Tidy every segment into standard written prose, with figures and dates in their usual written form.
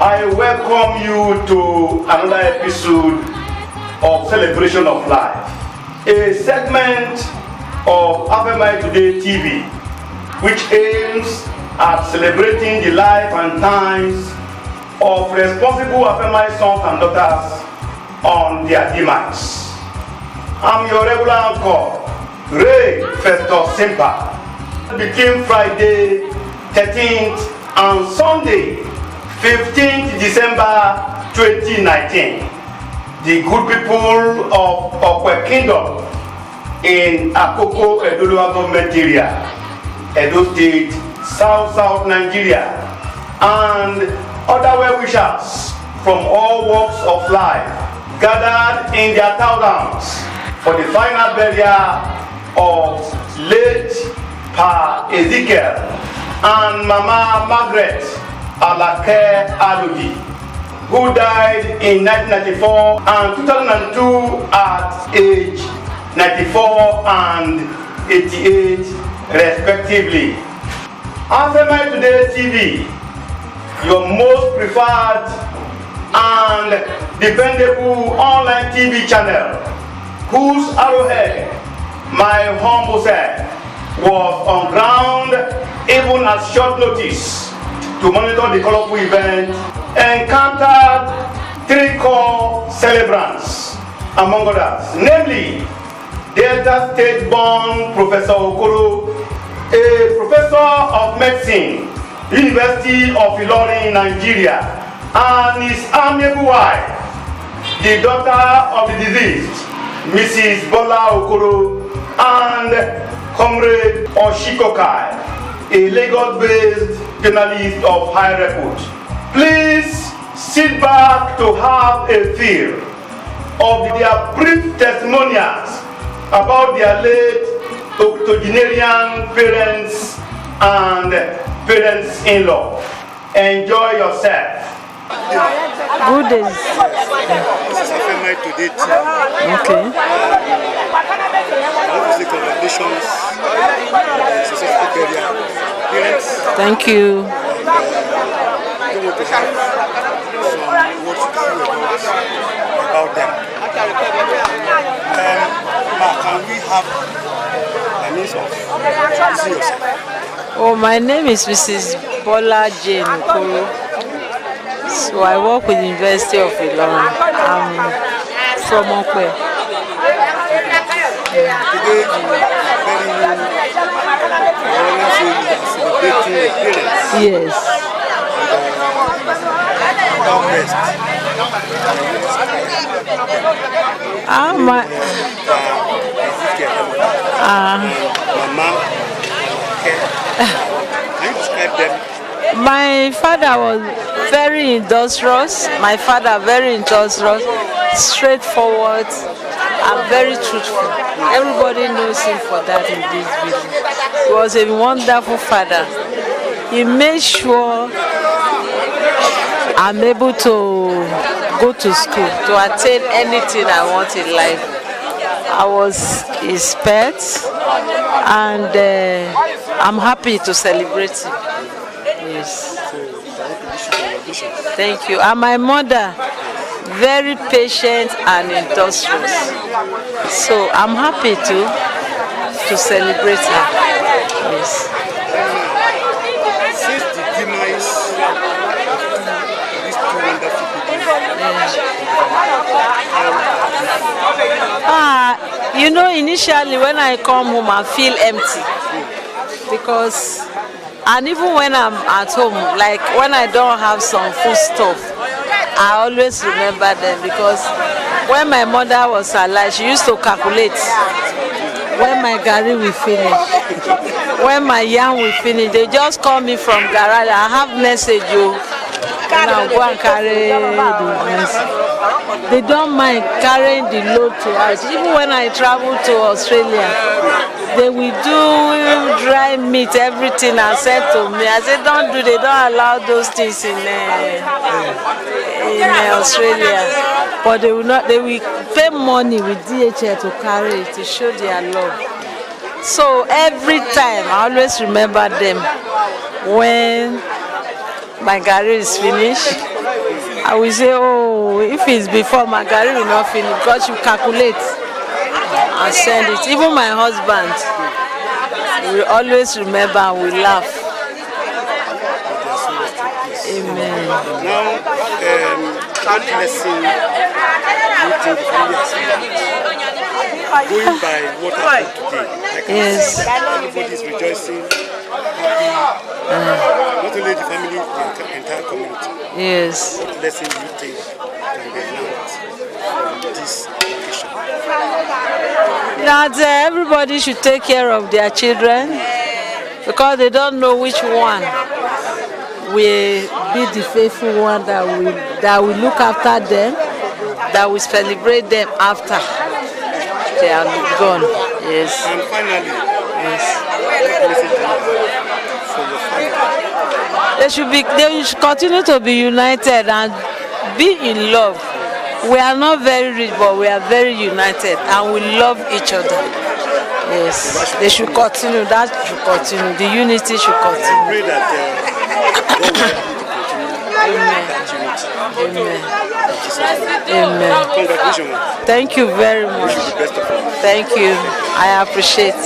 I welcome you to another episode of Celebration of Life, a segment of RayMedia Today TV, which aims at celebrating the life and times of responsible RayMedia sons and daughters on their demise. I'm your regular anchor, Ray Festus Simpa. Between Friday 13th and Sunday 15th December 2019, the good people of Okwe Kingdom in Akoko Edoloa government area, Edo State, South Nigeria, and other well-wishers from all walks of life gathered in their thousands for the final burial of late Pa Ezekiel and Mama Margaret Alake Alodi, who died in 1994 and 2002 at age 94 and 88 respectively. RayMedia Today TV, your most preferred and dependable online TV channel, whose arrowhead, my humble self, was on ground even at short notice to monitor the colorful event, encountered three core celebrants, among others, namely Delta State-born Professor Okoro, a professor of medicine, University of Ilorin, Nigeria, and his amiable wife, the daughter of the deceased, Mrs. Bola Okoro, and Comrade Oshikokai, a Lagos-based journalist of high repute. Please sit back to have a feel of their brief testimonials about their late octogenarian parents and parents-in-law. Enjoy yourself. Good days. This is RayMedia Today TV. Okay. Obviously, congratulations. Successful career. Parents. Thank you. I don't want to have some words to feel about them. Ma, can we have a means of seeing yourself? Oh, my name is Mrs. Bola Jane Okoro. So I work with the University of Ilorin. I'm from Okwe. Today, you are very new. Celebrating your parents. Yes. How best? My Mama, can you describe them? my father was very industrious. My father very industrious, straightforward, and very truthful. Everybody knows him for that in this village. He was a wonderful father. He made sure I'm able to go to school, to attain anything I want in life. I was his pet, and I'm happy to celebrate him. Yes. Thank you. And my mother, very patient and industrious. So I'm happy to celebrate her. Yes. Since the demise of these two wonderful people, You know, initially when I come home, I feel empty because, and even when I'm at home, like when I don't have some food stuff, I always remember them because when my mother was alive, she used to calculate when my garri will finish, when my yam will finish. They just call me from garage. I have message you, and I'll go and carry the message. They don't mind carrying the load to us. Even when I travel to Australia, they will do dry meat, everything, and said to me. I said, don't do, they don't allow those things in Australia. But they will not, they will pay money with DHL to carry it, to show their love. So every time, I always remember them when my garri is finished. I will say, oh, if it's before, my garri will not finish because you calculate and send it. Even my husband will always remember and will laugh. Amen. Now, what lesson do you think the family has learned? Going by what happened today, I can see that everybody is rejoicing, happy. Not only the family, the entire community. Yes. What lesson do you think can be learned from this occasion? That everybody should take care of their children because they don't know which one will be the faithful one that will look after them, that will celebrate them after they are gone. Yes. And finally, yes. What message do you have for your family? They should continue to be united and be in love. We are not very rich, but we are very united and we love each other. Yes, they should continue. That should continue. The unity should continue. I pray that God will continue that unity. Amen. Amen. Congratulations. Thank you very much. Thank you. I appreciate it.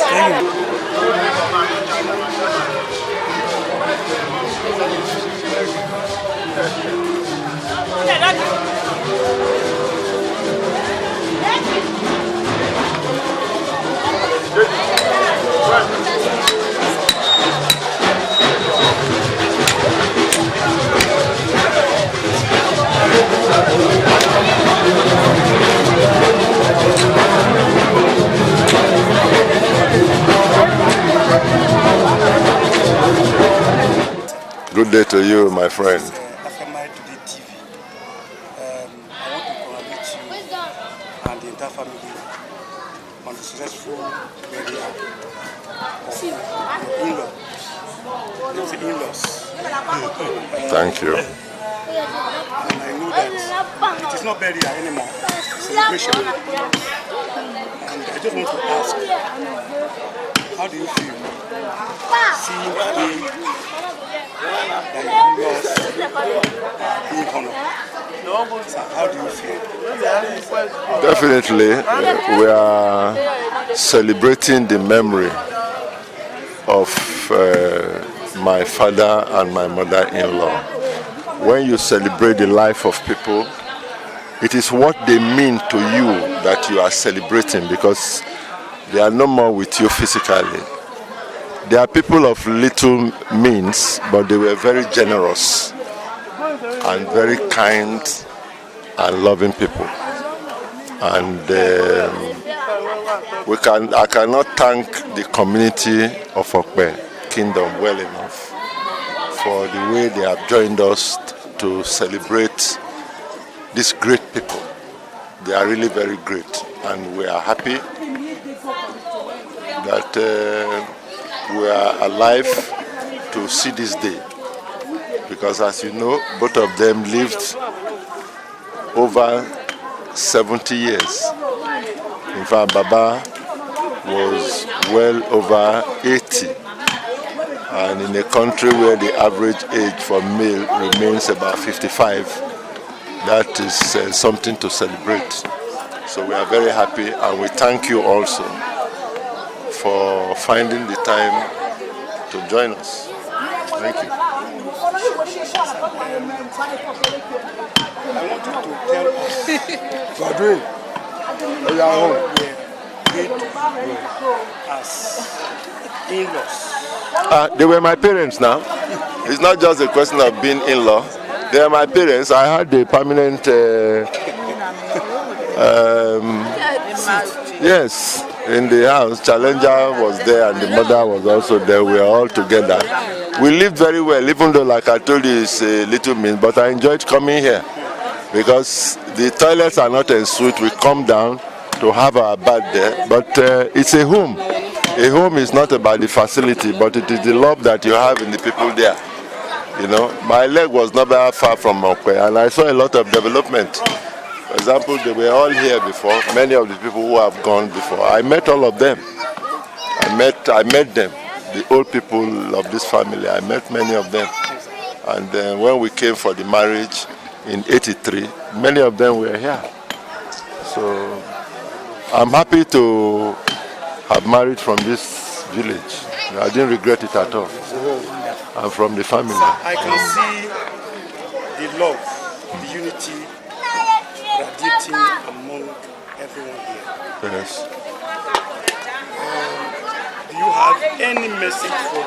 Good day to you, my friend. Margaret today TV. I want to congratulate you and the entire family on the successful burial of your in-law. It's in-laws. Thank you. And I know that it is not burial anymore, it's celebration. And I just want to ask, how do you feel seeing today that your in-laws are being honored? So how do you feel? Definitely, we are celebrating the memory of my father and my mother-in-law. When you celebrate the life of people, it is what they mean to you that you are celebrating, because they are no more with you physically. They are people of little means, but they were very generous and very kind and loving people. And I cannot thank the community of Okpe Kingdom well enough for the way they have joined us to celebrate these great people. They are really very great, and we are happy that we are alive to see this day, because as you know, both of them lived over 70 years. In fact, Baba was well over 80, and in a country where the average age for male remains about 55, that is something to celebrate. So we are very happy, and we thank you also for finding the time to join us. Thank you. I want you to tell us what you are home as in-laws. They were my parents now. It's not just a question of being in-law. They are my parents. I had a permanent yes, in the house. Challenger was there and the mother was also there. We were all together. We lived very well, even though, like I told you, it's a little mean, but I enjoyed coming here because the toilets are not en suite. We come down to have our bath there, but it's a home. A home is not about the facility, but it is the love that you have in the people there. You know, my leg was not very far from Okwe, and I saw a lot of development. For example, they were all here before. Many of the people who have gone before, I met all of them. I met them, the old people of this family. I met many of them, and when we came for the marriage, in '83. Many of them were here. So I'm happy to have married from this village. I didn't regret it at all. I'm from the family. I can see the love, the unity radiating among everyone here. Yes. Do you have any message for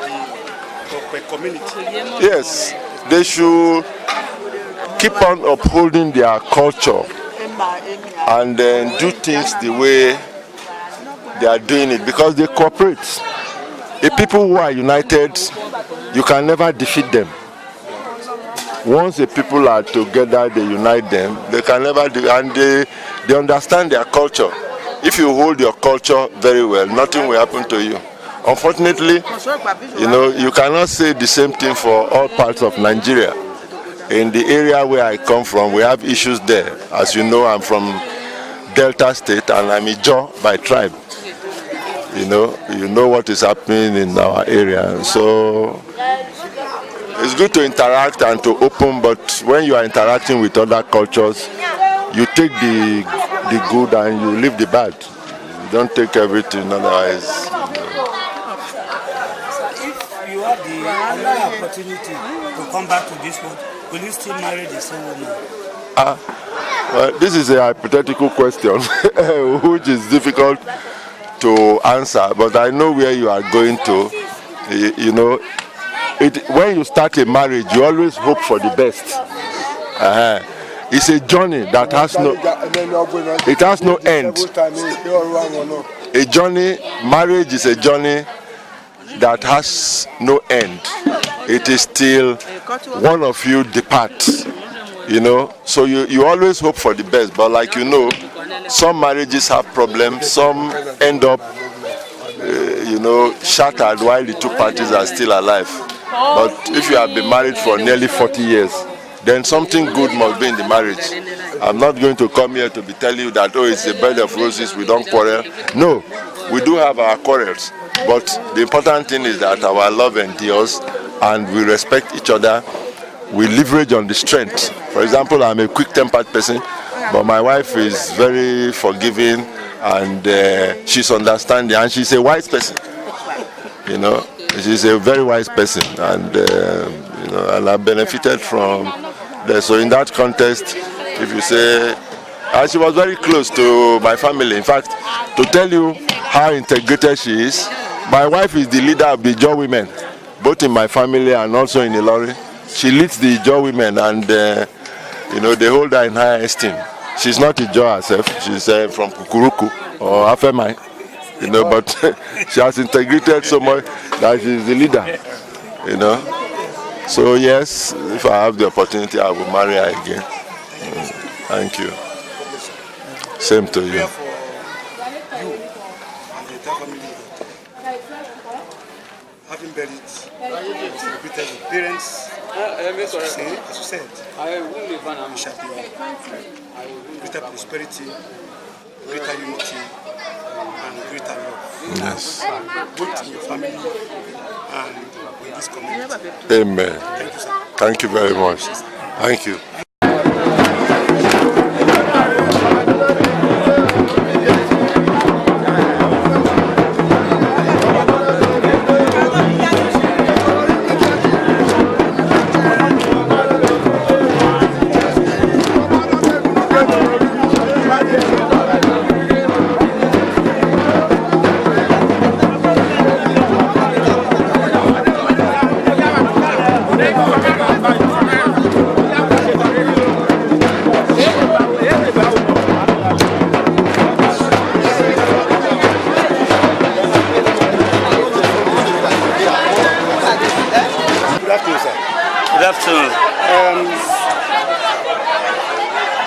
the community? Yes, they should keep on upholding their culture and then do things the way they are doing it, because they cooperate. The people who are united, you can never defeat them. Once the people are together, they unite them, they can never do, and they understand their culture. If you hold your culture very well, nothing will happen to you. Unfortunately, you cannot say the same thing for all parts of Nigeria. In the area where I come from, we have issues there. As you know, I'm from Delta State and I'm Ijaw by tribe. You know what is happening in our area. So it's good to interact and to open, but when you are interacting with other cultures, you take the good and you leave the bad. You don't take everything, otherwise. If you have the opportunity to come back to this world, will you still marry the same woman? Well, this is a hypothetical question, which is difficult to answer, but I know where you are going to. When you start a marriage, you always hope for the best. It's a journey that has no end. A journey, marriage is a journey that has no end. It is till one of you departs. So you always hope for the best, but like some marriages have problems, some end up shattered while the two parties are still alive. But if you have been married for nearly 40 years, then something good must be in the marriage. I'm not going to come here to be telling you that, it's a bed of roses, we don't quarrel. No, we do have our quarrels, but the important thing is that our love endures and we respect each other. We leverage on the strength. For example, I'm a quick-tempered person, but my wife is very forgiving and she's understanding, and she's a wise person. She's a very wise person, and and I benefited from that. So in that context, if you say, and she was very close to my family. In fact, to tell you how integrated she is, my wife is the leader of the Ijaw women, both in my family and also in Ilori. She leads the Ijaw women, and they hold her in high esteem. She's not Ijaw herself. She's from Kukuruku or Afemai, but she has integrated so much that she's the leader. So yes, if I have the opportunity, I will marry her again. Thank you. Same to you. Having buried, celebrated with parents, as you said, we shall be greater prosperity, greater unity, and greater love. Yes. Both in your family and in this community. Amen. Thank you, sir. Thank you very much. Thank you.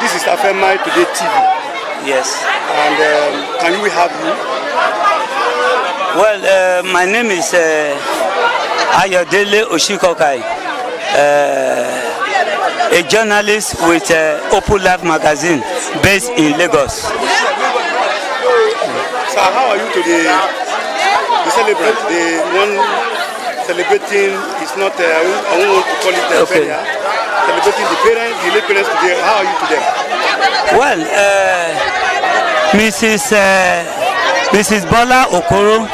This is RayMedia Today TV. Yes. And can we have you? Well, my name is Ayodele Oshikokai, a journalist with Open Life magazine based in Lagos. So how are you today? The celebrant, the one celebrating is not, I won't want to call it a failure. celebrating the parents, the late parents today. How are you today? Well, Mrs. Bola Okoro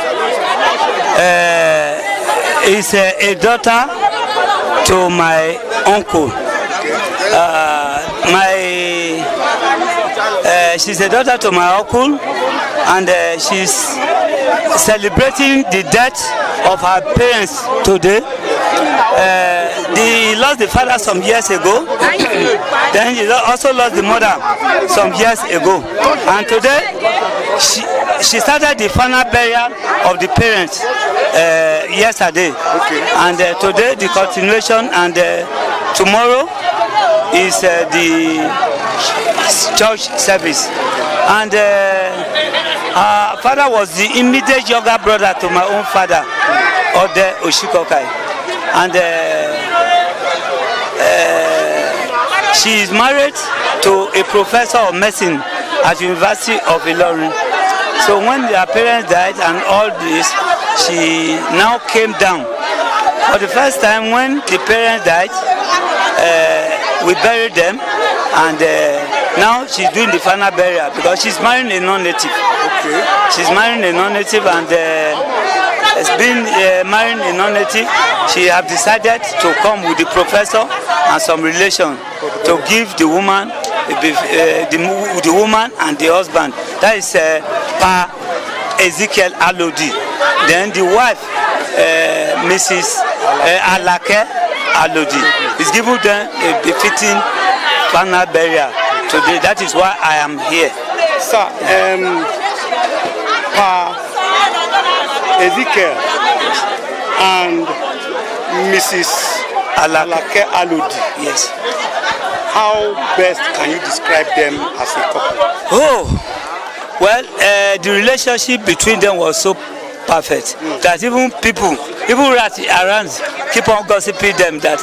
is a daughter to my uncle. She's a daughter to my uncle, and she's celebrating the death of her parents today. They lost the father some years ago. Then he also lost the mother some years ago. And today, she started the final burial of the parents yesterday. And today, the continuation, and tomorrow is the church service. And her father was the immediate younger brother to my own father, Ode Oshikokai. And she is married to a professor of medicine at the University of Ilorin. So when their parents died and all this, she now came down. For the first time when the parents died, we buried them, and now she's doing the final burial because she's marrying a non-native. Okay. She's marrying a non-native, and has been marrying a non-native. She have decided to come with the professor and some relation to give the woman, the woman and the husband. That is Pa Ezekiel Alodi. Then the wife, Mrs. Alake Alodi, is giving them a befitting final burial today. That is why I am here. Sir, Pa Ezekiel and Mrs. Alake Alodi. Yes. How best can you describe them as a couple? Oh, well, the relationship between them was so perfect that even people around keep on gossiping them that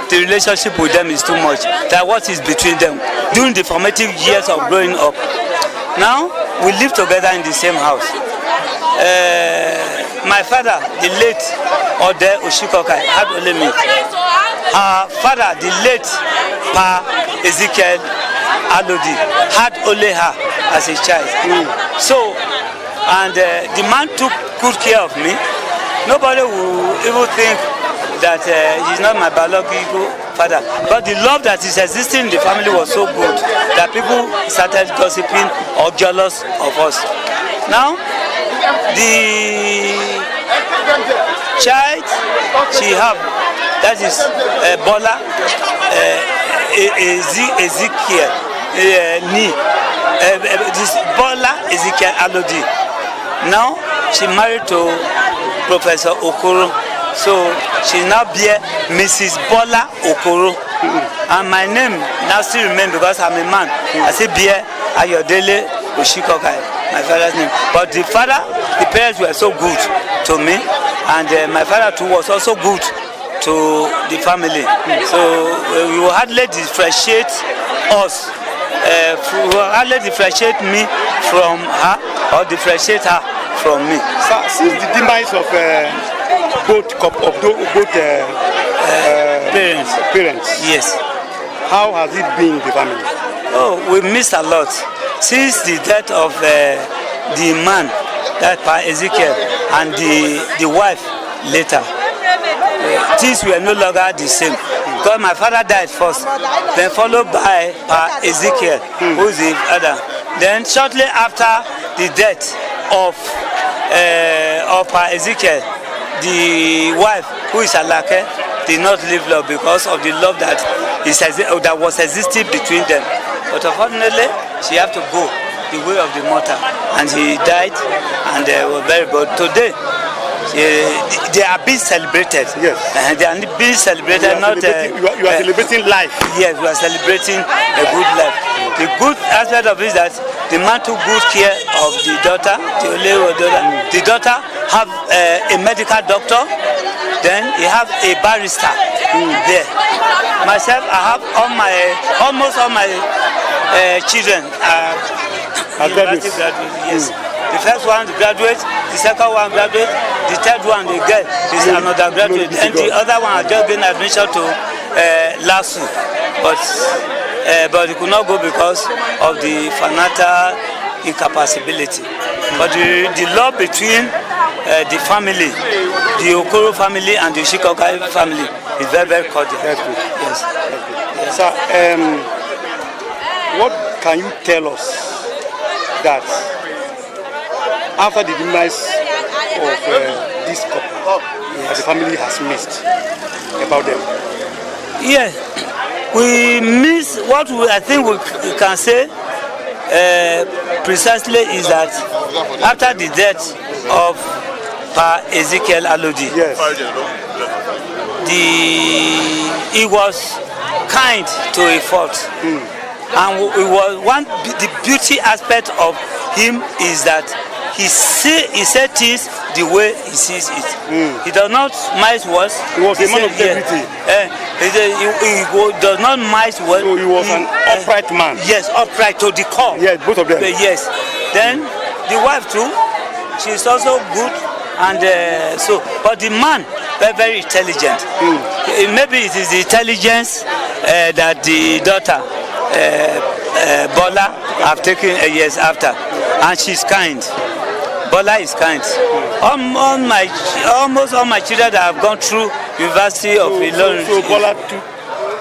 the relationship with them is too much. That what is between them during the formative years of growing up. Now we live together in the same house. My father, the late Ode Oshikokai, had only me. Her father, the late Pa Ezekiel Alodi, had only her as a child. So, and the man took good care of me. Nobody will even think that he's not my biological father. But the love that is existing in the family was so good that people started gossiping or jealous of us. Now, the child she have, that is Bola Ezekiel this Bola Ezekiel Alodi. Now she married to Professor Okoro, so she now bear Mrs. Bola Okoro, and my name now still remains because I'm a man. I say bear Ayodele Oshikokai, my father's name. But the parents were so good to me, and my father too was also good to the family. So we will hardly differentiate us. We will hardly differentiate me from her or differentiate her from me. So, since the demise of both parents, yes. How has it been in the family? Oh, we missed a lot. Since the death of the man, that Pa Ezekiel, and the wife later, things were no longer the same. Because my father died first, then followed by Pa Ezekiel, who is the other. Then shortly after the death of Pa Ezekiel, the wife, who is Alake, did not live long because of the love that was existing between them. But unfortunately, she had to go the way of the mother, and he died, and they were very bad. Today, they are being celebrated. Yes. They are being celebrated. You are celebrating life. Yes, we are celebrating a good life. The good aspect of it is that the man took good care of the daughter, the only daughter. The daughter have a medical doctor, then he have a barrister there. Myself, I have almost all my children are university graduates. Yes. The first one graduate, the second one graduate, the third one the girl is another graduate, and the other one are just getting admission to LASU. but he could not go because of the financial incapacity. But the love between the family, the Okoro family and the Shikokai family is very, very cordial. That's good. Yes. Yes. So, what can you tell us that after the demise of this couple, the family has missed about them? Yeah, we miss what I think we can say precisely is that after the death of Ezekiel Alodi, yes, he was kind to a fault, and the beauty aspect of him is that he said things the way he sees it. He does not mince words. He was a man of integrity. He does not mince words. So he was an upright man. Yes, upright to the core. Yes, both of them. Yes. Then the wife too, she is also good, and but the man very, very intelligent. Maybe it is the intelligence that the daughter Bola have taken years after, and she's kind. Bola is kind. Almost all my children that have gone through University of Ilorin. So Bola took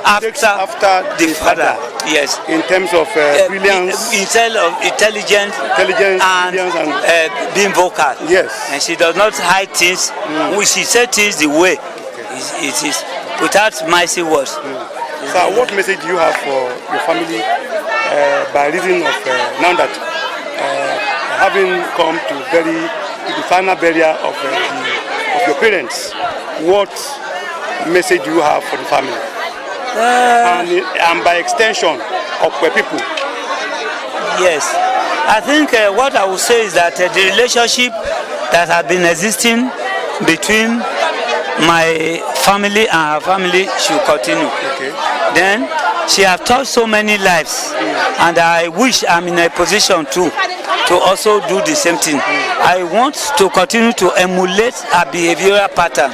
after the father. Yes. In terms of brilliance. In terms of intelligence and being vocal. Yes. And she does not hide things. She said things the way it is, without mighty words. So what message do you have for your family by reason of now that having come to the final burial of your parents? What message do you have for the family? And by extension of people? Yes, I think what I would say is that the relationship that has been existing between my family and her family should continue. Okay. Then she has touched so many lives, and I wish I'm in a position to also do the same thing. I want to continue to emulate her behavioral pattern,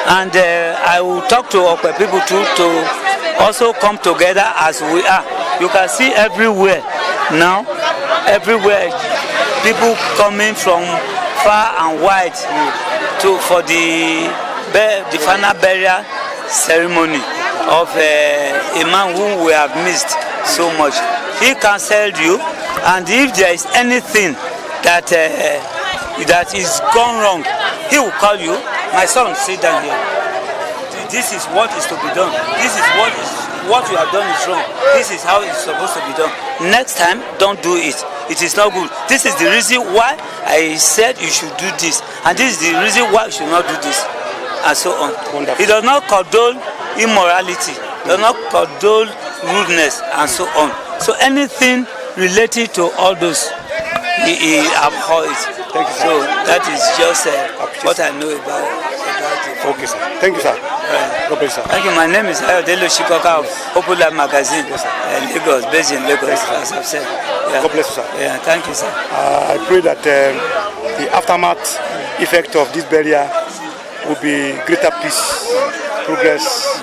and I will talk to Okwe people too to also come together as we are. You can see everywhere now, people coming from far and wide for the final burial ceremony of a man whom we have missed so much. He cancelled you, and if there is anything that is gone wrong, he will call you. My son, sit down here. This is what is to be done. This is what you have done is wrong. This is how it's supposed to be done. Next time, don't do it. It is not good. This is the reason why I said you should do this, and this is the reason why you should not do this, and so on. Wonderful. He does not condone immorality, does not condone rudeness, and so on. So anything related to all those, he abhors it. Thank you, sir. So that is just what I know about it. Okay, sir. Thank you, sir. God bless, sir. Thank you. My name is Ayodele Shikoka of Popular Magazine, Lagos, based in Lagos, as I've said. Yeah. God bless you, sir. Yeah, thank you, sir. I pray that the aftermath effect of this burial will be greater peace, progress,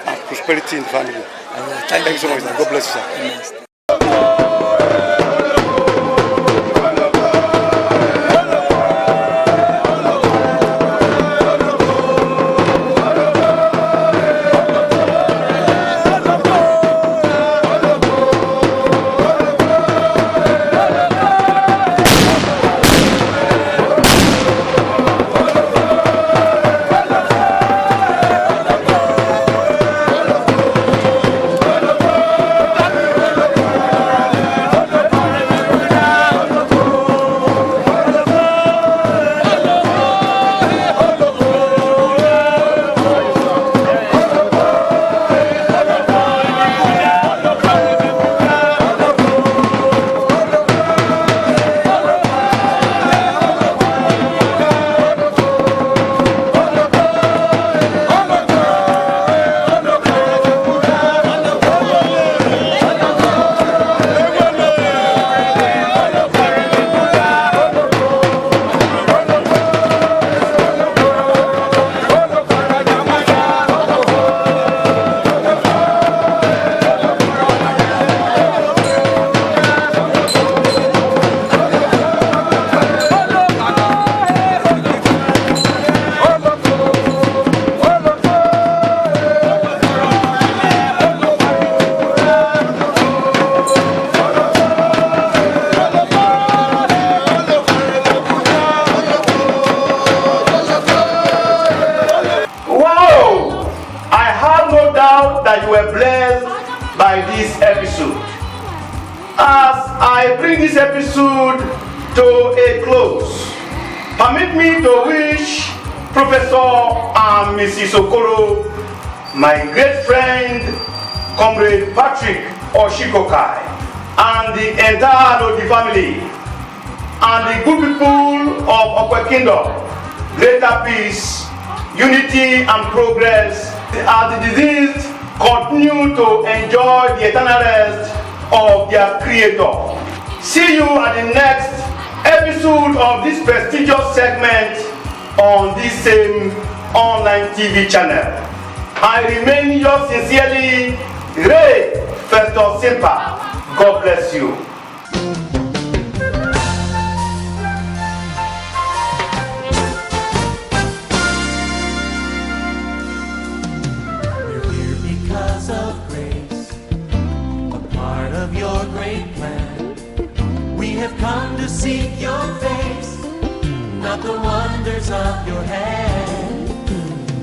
and prosperity in the family. Thank you so much, sir. God bless you, sir. Yes. that you were blessed by this episode. As I bring this episode to a close, permit me to wish Professor and Mrs. Okoro, my great friend, Comrade Patrick Oshikokai, and the entire Alodi family, and the good people of Okwe Kingdom, greater peace, unity and progress, as the deceased continue to enjoy the eternal rest of their Creator. See you at the next episode of this prestigious segment on this same online TV channel. I remain yours sincerely, Ray Festus Simpa. God bless you. We're here because of grace, a part of your great plan. We have come to seek your face, not the wonders of your hand.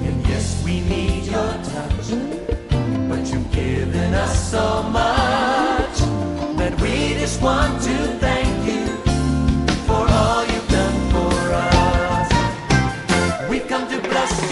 And yes, we need your touch, but you've given us so much that we just want to thank you for all you've done for us. We've come to bless